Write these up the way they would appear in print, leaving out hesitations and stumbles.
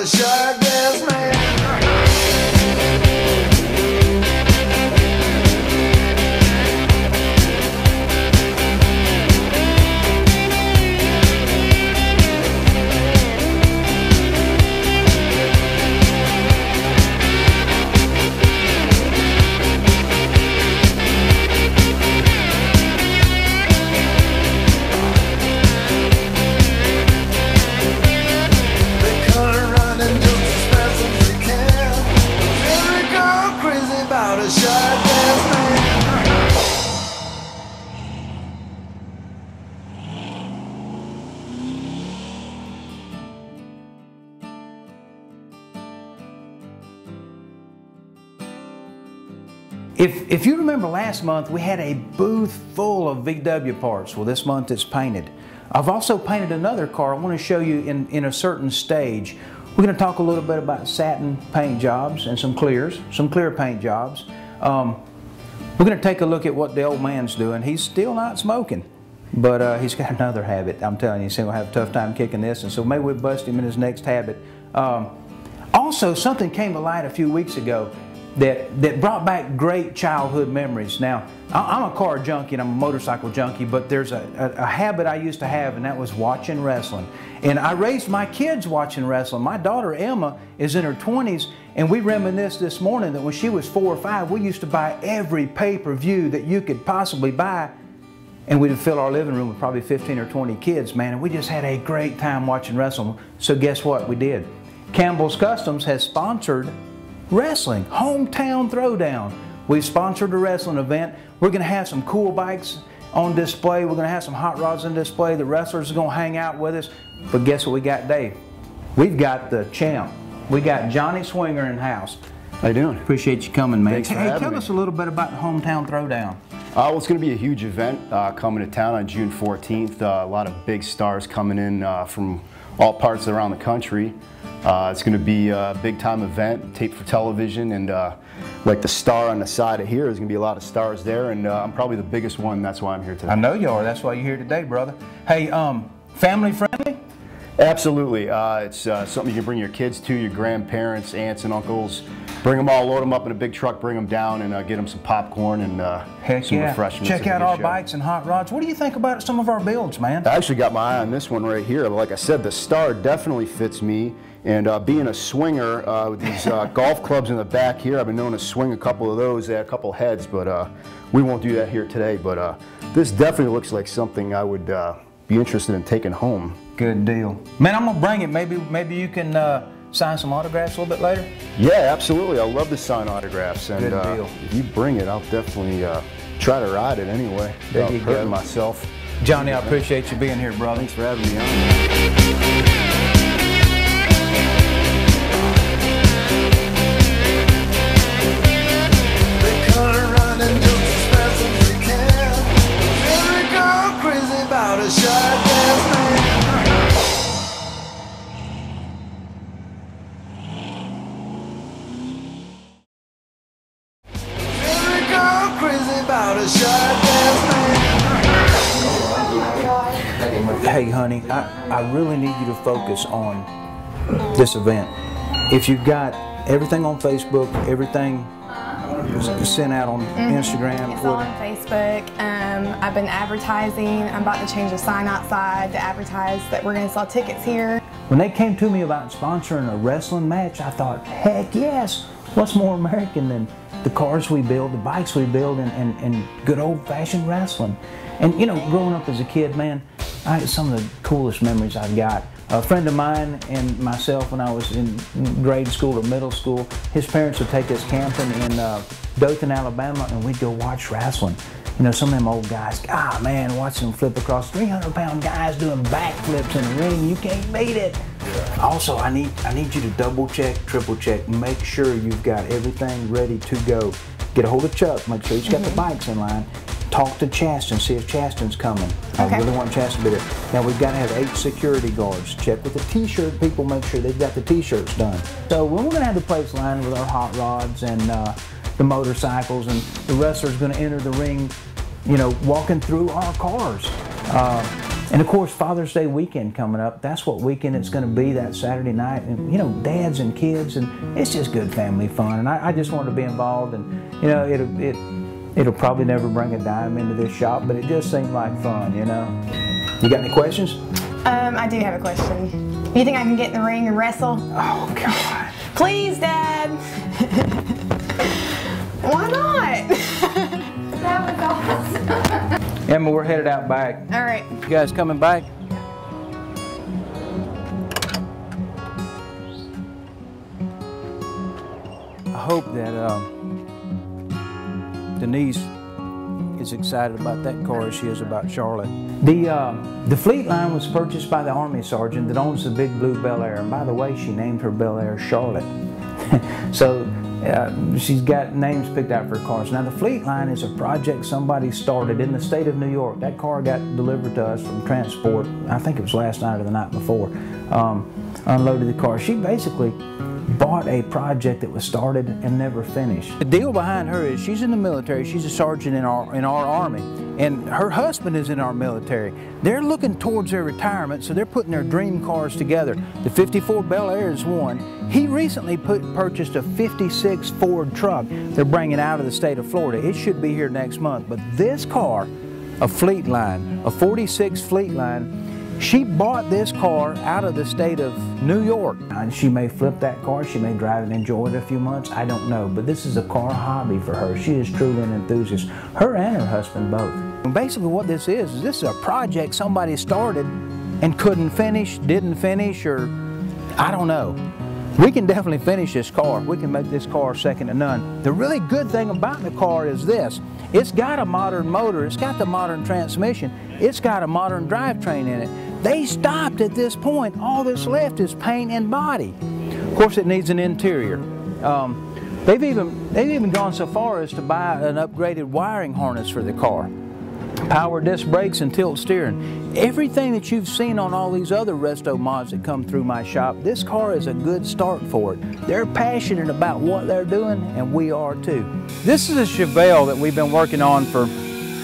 a shark dance man. If you remember last month, we had a booth full of VW parts. Well, this month it's painted. I've also painted another car I want to show you in a certain stage. We're going to talk a little bit about satin paint jobs and some clear paint jobs. We're going to take a look at what the old man's doing. He's still not smoking, but he's got another habit. I'm telling you, he's going to have a tough time kicking this, and so maybe we'll bust him in his next habit. Also, something came to light a few weeks ago that brought back great childhood memories. Now, I'm a car junkie and I'm a motorcycle junkie, but there's a habit I used to have, and that was watching wrestling. And I raised my kids watching wrestling. My daughter Emma is in her 20s, and we reminisced this morning that when she was 4 or 5, we used to buy every pay-per-view that you could possibly buy, and we'd fill our living room with probably 15 or 20 kids, man, and we just had a great time watching wrestling. So guess what we did? Campbell's Customs has sponsored wrestling, Hometown Throwdown. We've sponsored a wrestling event. We're going to have some cool bikes on display. We're going to have some hot rods on display. The wrestlers are going to hang out with us. But guess what we got, Dave? We've got the champ. We got Johnny Swinger in house. How you doing? Appreciate you coming, man. Thanks for having me. Tell us a little bit about the Hometown Throwdown. Well, it's going to be a huge event coming to town on June 14th. A lot of big stars coming in from all parts around the country. It's going to be a big time event, taped for television, and like the star on the side of here, there's going to be a lot of stars there, and I'm probably the biggest one. That's why I'm here today. I know you are. That's why you're here today, brother. Hey, family friendly? Absolutely. It's something you can bring your kids to, your grandparents, aunts and uncles. Bring them all, load them up in a big truck, bring them down, and get them some popcorn and some refreshments. Check out our bikes and hot rods. What do you think about some of our builds, man? I actually got my eye on this one right here. Like I said, the star definitely fits me. And being a swinger with these golf clubs in the back here, I've been known to swing a couple of those, a couple heads, but we won't do that here today. But this definitely looks like something I would be interested in taking home. Good deal. Man, I'm going to bring it. Maybe you can sign some autographs a little bit later? Yeah, absolutely. I love to sign autographs. And good deal. If you bring it, I'll definitely try to ride it anyway. There you go. Myself. Johnny, I appreciate you being here, brother. Thanks for having me on. Hey honey, I really need you to focus on this event. If you've got everything on Facebook, everything sent out on Instagram, it's all on Facebook. I've been advertising. I'm about to change the sign outside to advertise that we're going to sell tickets here. When they came to me about sponsoring a wrestling match, I thought, heck yes, what's more American than the cars we build, the bikes we build, and good old-fashioned wrestling. And you know, growing up as a kid, man, I had some of the coolest memories I've got. A friend of mine and myself, when I was in grade school or middle school, his parents would take us camping in Dothan, Alabama, and we'd go watch wrestling. You know, some of them old guys, man, watching them flip across 300-pound guys doing backflips in the ring, you can't beat it. Yeah. Also, I need you to double check, triple check, make sure you've got everything ready to go. Get a hold of Chuck, make sure he's got the bikes in line. Talk to Chaston, see if Chaston's coming. Okay. I really want Chaston to be there. Now we've got to have 8 security guards. Check with the t-shirt people, make sure they've got the t-shirts done. So we're going to have the place lined with our hot rods and the motorcycles, and the wrestler's going to enter the ring, you know, walking through our cars. And of course, Father's Day weekend coming up. That's what weekend it's going to be, that Saturday night. And you know, dads and kids, and it's just good family fun. And I just wanted to be involved. And you know, it'll probably never bring a dime into this shop, but it just seemed like fun. You know. You got any questions? I do have a question. You think I can get in the ring and wrestle? Oh God! Please, Dad. Why not? That was awesome. Emma, we're headed out back. All right. You guys coming back? I hope that Denise is excited about that car as she is about Charlotte. The fleet line was purchased by the Army sergeant that owns the big blue Bel Air. And by the way, she named her Bel Air Charlotte. So she's got names picked out for cars. Now the fleet line is a project somebody started in the state of New York. That car got delivered to us from transport, I think it was last night or the night before. Unloaded the car. She basically bought a project that was started and never finished. The deal behind her is she's in the military. She's a sergeant in our Army, and her husband is in our military. They're looking towards their retirement, so they're putting their dream cars together. The 54 Bel Air is one. He recently purchased a 56 Ford truck they're bringing out of the state of Florida. It should be here next month, but this car, a fleet line, a 46 fleet line, she bought this car out of the state of New York. And she may flip that car, she may drive and enjoy it a few months, I don't know. But this is a car hobby for her. She is truly an enthusiast. Her and her husband both. And basically what this is this is a project somebody started and couldn't finish, didn't finish, or I don't know. We can definitely finish this car. We can make this car second to none. The really good thing about the car is this. It's got a modern motor, it's got the modern transmission, it's got a modern drivetrain in it. They stopped at this point. All that's left is paint and body. Of course, it needs an interior. They've even gone so far as to buy an upgraded wiring harness for the car. Power disc brakes and tilt steering. Everything that you've seen on all these other resto mods that come through my shop, this car is a good start for it. They're passionate about what they're doing, and we are too. This is a Chevelle that we've been working on for,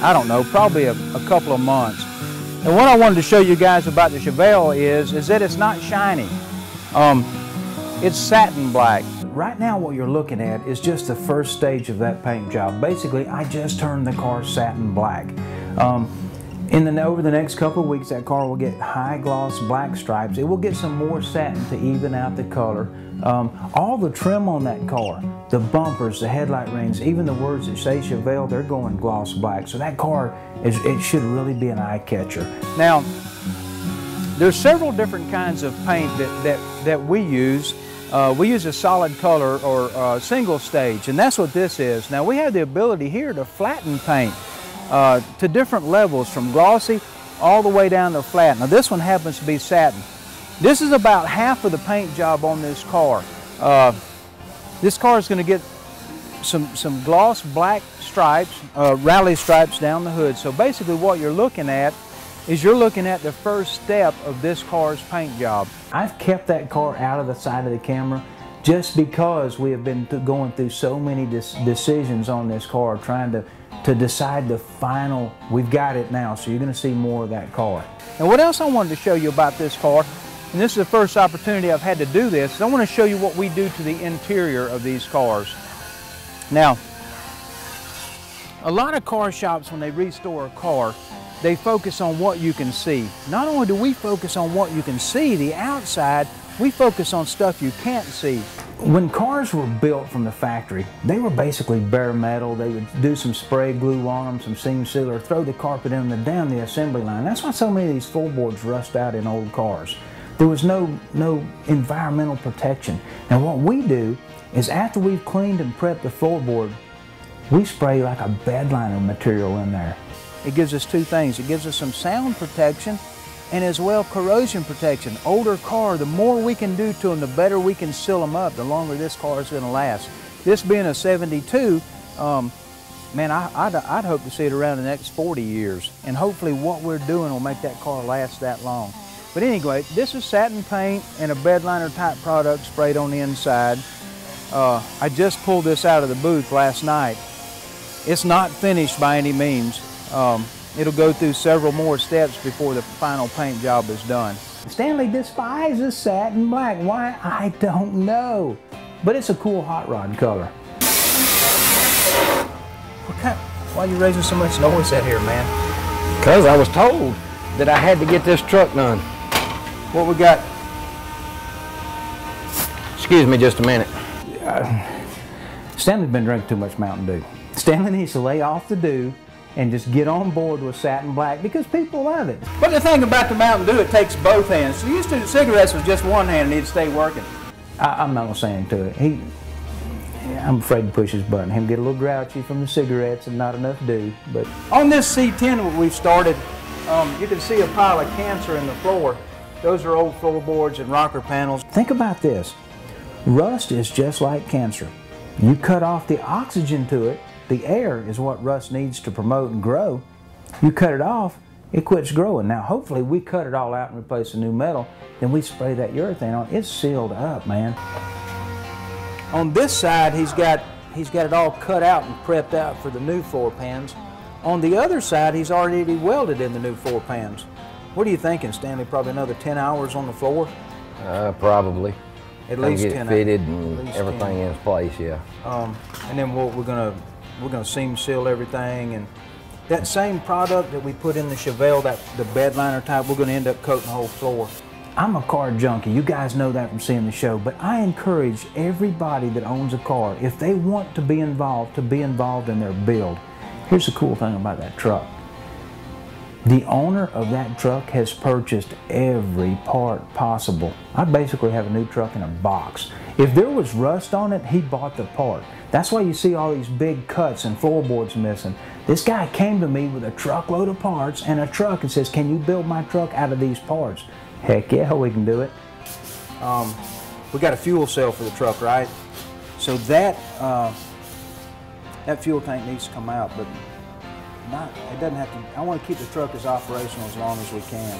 I don't know, probably a couple of months. And what I wanted to show you guys about the Chevelle is that it's not shiny. It's satin black. Right now what you're looking at is just the first stage of that paint job. Basically, I just turned the car satin black. Over the next couple of weeks, that car will get high gloss black stripes. It will get some more satin to even out the color. All the trim on that car, the bumpers, the headlight rings, even the words that say Chevelle, they're going gloss black. So that car, it should really be an eye catcher. Now, there's several different kinds of paint that we use. We use a solid color or single stage, and that's what this is. Now we have the ability here to flatten paint to different levels, from glossy all the way down to flat. Now this one happens to be satin. This is about half of the paint job on this car. This car is going to get some gloss black stripes, rally stripes down the hood. So basically what you're looking at is you're looking at the first step of this car's paint job. I've kept that car out of the side of the camera just because we have been going through so many decisions on this car, trying to decide the final. We've got it now, so you're going to see more of that car. And what else I wanted to show you about this car, and this is the first opportunity I've had to do this, is I want to show you what we do to the interior of these cars. Now, a lot of car shops, when they restore a car, they focus on what you can see. Not only do we focus on what you can see, the outside, we focus on stuff you can't see. When cars were built from the factory, they were basically bare metal. They would do some spray glue on them, some seam sealer, throw the carpet in them down the assembly line. That's why so many of these floorboards rust out in old cars. There was no environmental protection. And what we do is, after we've cleaned and prepped the floorboard, we spray like a bed liner material in there. It gives us two things. It gives us some sound protection and as well corrosion protection. Older car, the more we can do to them, the better we can seal them up, the longer this car is going to last. This being a 72, man, I'd hope to see it around the next 40 years. And hopefully what we're doing will make that car last that long. But anyway, this is satin paint and a bed liner type product sprayed on the inside. I just pulled this out of the booth last night. It's not finished by any means. it'll go through several more steps before the final paint job is done. Stanley despises satin black. Why? I don't know. But it's a cool hot rod color. Why are you raising so much noise out here, man? Because I was told that I had to get this truck done. What we got? Excuse me just a minute. Stanley's been drinking too much Mountain Dew. Stanley needs to lay off the dew and just get on board with satin black because people love it. But the thing about the Mountain Dew, it takes both hands. So used to the cigarettes with just one hand and he'd stay working. I'm not gonna say anything to it. I'm afraid to push his button. Him get a little grouchy from the cigarettes and not enough dew. But on this C10 we've started, you can see a pile of cancer in the floor. Those are old floorboards and rocker panels. Think about this. Rust is just like cancer. You cut off the oxygen to it. The air is what rust needs to promote and grow. You cut it off, it quits growing. Now hopefully we cut it all out and replace the new metal, then we spray that urethane on. It's sealed up, man. On this side he's got it all cut out and prepped out for the new floor pans. On the other side he's already welded in the new floor pans. What are you thinking, Stanley? Probably another 10 hours on the floor? Probably. At least get 10 it fitted and everything 10. In place, yeah. And then we're gonna seam seal everything, and that same product that we put in the Chevelle, the bed liner type, we're gonna end up coating the whole floor. I'm a car junkie. You guys know that from seeing the show, but I encourage everybody that owns a car, if they want to be involved in their build. Here's the cool thing about that truck. The owner of that truck has purchased every part possible. I basically have a new truck in a box. If there was rust on it, he bought the part. That's why you see all these big cuts and floorboards missing. This guy came to me with a truckload of parts and a truck and says, can you build my truck out of these parts? Heck yeah, we can do it. We got a fuel cell for the truck, right? So that fuel tank needs to come out, but it doesn't have to. I want to keep the truck as operational as long as we can.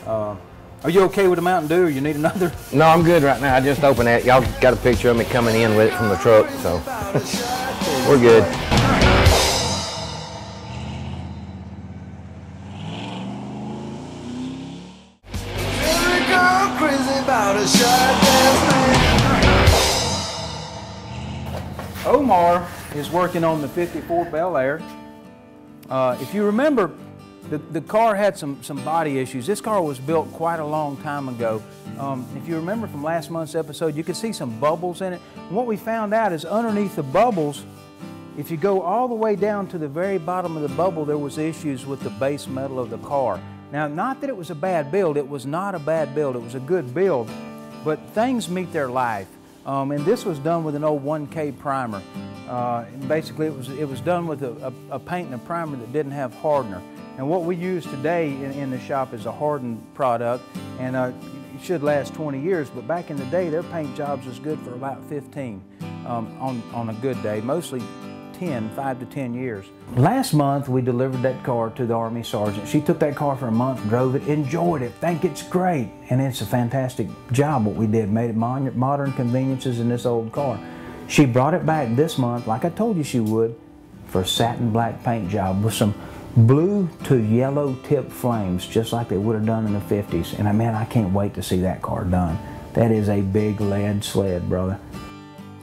Are you okay with the Mountain Dew, or you need another? No, I'm good right now. I just opened that. Y'all got a picture of me coming in with it from the truck, so we're good. Omar is working on the 54 Bel Air. If you remember, the car had some body issues. This car was built quite a long time ago. If you remember from last month's episode, you could see some bubbles in it. And what we found out is underneath the bubbles, if you go all the way down to the very bottom of the bubble, there was issues with the base metal of the car. Now, not that it was a bad build. It was not a bad build. It was a good build, but things meet their life. And this was done with an old 1K primer. And basically, it was done with a paint and a primer that didn't have hardener. And what we use today in the shop is a hardened product, and it should last 20 years. But back in the day, their paint jobs was good for about 15 on a good day, mostly 5 to 10 years. Last month, we delivered that car to the Army Sergeant. She took that car for a month, drove it, enjoyed it, think it's great. And it's a fantastic job what we did, made it modern conveniences in this old car. She brought it back this month, like I told you she would, for a satin black paint job with some blue to yellow tip flames, just like they would have done in the 50s. And man, I can't wait to see that car done. That is a big lead sled, brother.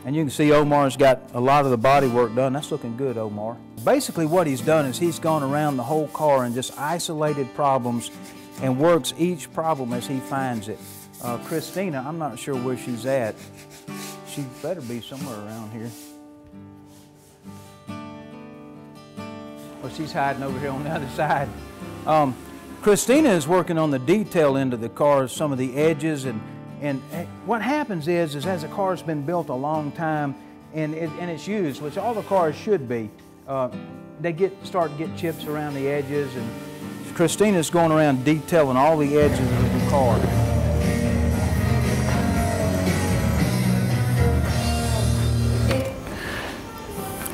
And you can see Omar's got a lot of the body work done. That's looking good, Omar. Basically what he's done is he's gone around the whole car and just isolated problems and works each problem as he finds it. Christina, I'm not sure where she's at. She better be somewhere around here. Well, she's hiding over here on the other side. Christina is working on the detail end of the car, some of the edges, and what happens is as a car's been built a long time and it's used, which all the cars should be, they start to get chips around the edges, and Christina's going around detailing all the edges of the car.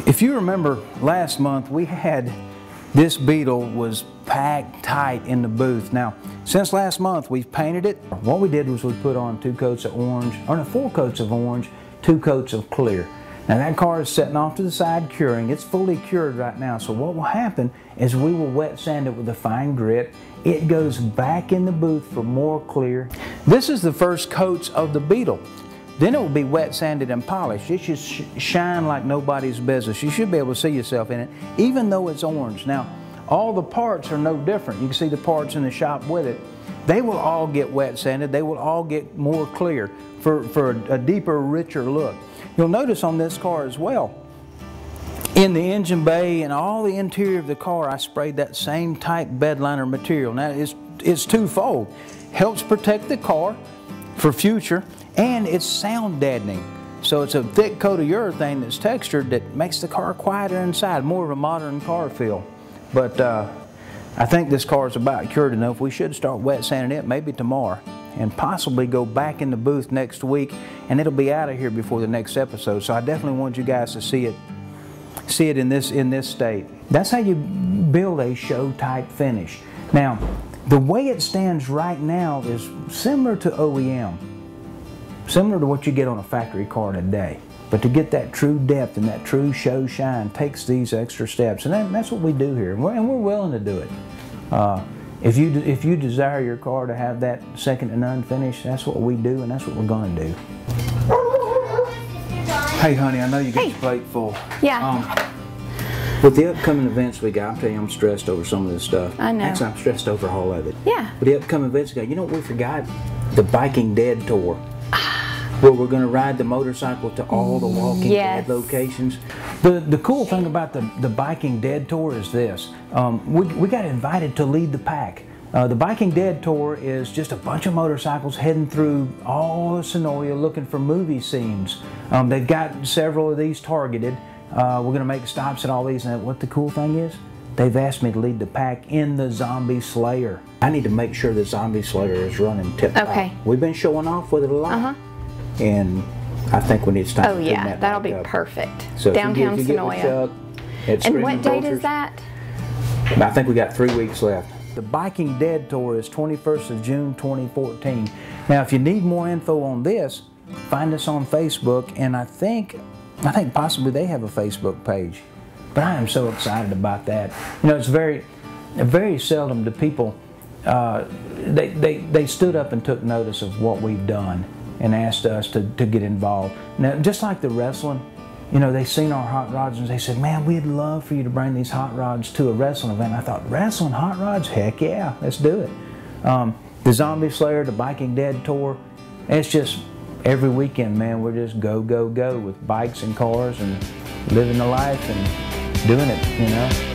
If you remember last month, we had this Beetle was packed tight in the booth. Now, since last month, we've painted it. What we did was we put on 2 coats of orange, or no, 4 coats of orange, 2 coats of clear. Now that car is sitting off to the side curing. It's fully cured right now. So what will happen is we will wet sand it with a fine grit. It goes back in the booth for more clear. This is the first coats of the Beetle. Then it will be wet sanded and polished. It should shine like nobody's business. You should be able to see yourself in it, even though it's orange. Now, all the parts are no different. You can see the parts in the shop with it. They will all get wet sanded. They will all get more clear for a deeper, richer look. You'll notice on this car as well, in the engine bay and all the interior of the car, I sprayed that same type bed liner material. Now, it's twofold. Helps protect the car for future, and it's sound deadening. So it's a thick coat of urethane that's textured that makes the car quieter inside, more of a modern car feel. But I think this car is about cured enough. We should start wet sanding it maybe tomorrow and possibly go back in the booth next week, and it'll be out of here before the next episode. So I definitely want you guys to see it in this state. That's how you build a show type finish. Now, the way it stands right now is similar to OEM, similar to what you get on a factory car today. But to get that true depth and that true show shine takes these extra steps, and that's what we do here, and we're willing to do it. If you desire your car to have that second to none finish, that's what we do, and that's what we're going to do. Hey, honey, I know you get your plate full. Yeah. With the upcoming events we got, I'll tell you, I'm stressed over some of this stuff. I know. Actually, I'm stressed over all of it. Yeah. With the upcoming events we got, you know what we forgot? The Biking Dead Tour. Where we're going to ride the motorcycle to all the Walking Dead locations. The cool thing about the Biking Dead Tour is this. We got invited to lead the pack. The Biking Dead Tour is just a bunch of motorcycles heading through all of Sonoria looking for movie scenes. They've got several of these targeted. We're going to make stops at all these. And what the cool thing is, they've asked me to lead the pack in the Zombie Slayer. I need to make sure the Zombie Slayer is running tip-top. Okay. We've been showing off with it a lot. And I think we need to Oh yeah, that'll be perfect. So Downtown if you Sonoya. Chuck, And what date is that? I think we got 3 weeks left. The Biking Dead Tour is 21st of June 2014. Now if you need more info on this, find us on Facebook, and I think possibly they have a Facebook page. But I am so excited about that. You know, it's very seldom do people they stood up and took notice of what we've done and asked us to get involved. Now, just like the wrestling, you know, they seen our hot rods and they said, man, we'd love for you to bring these hot rods to a wrestling event. And I thought, wrestling hot rods? Heck yeah, let's do it. The Zombie Slayer, the Biking Dead Tour, it's just every weekend, man, we're just go, go, go with bikes and cars and living the life and doing it, you know.